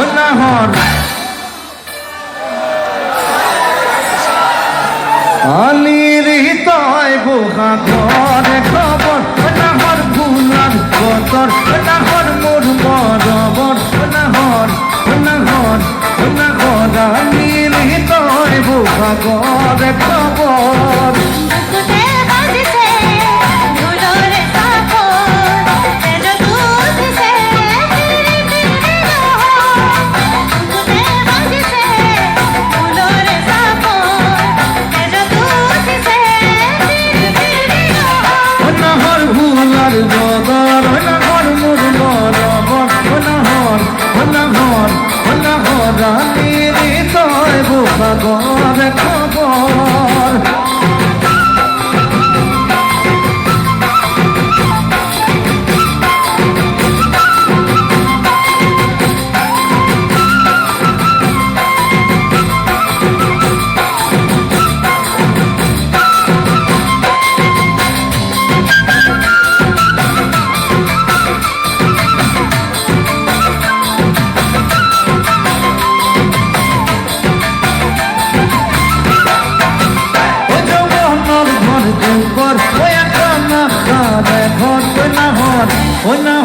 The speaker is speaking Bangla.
নাহর আলির হৃদয় বুহা ঘরে খবর নাহর ভুলার বতর নাহর মোর বরবর নাহর নাহর নাহর আলির হৃদয় বুহা ঘরে খবর খবর খবর ঘর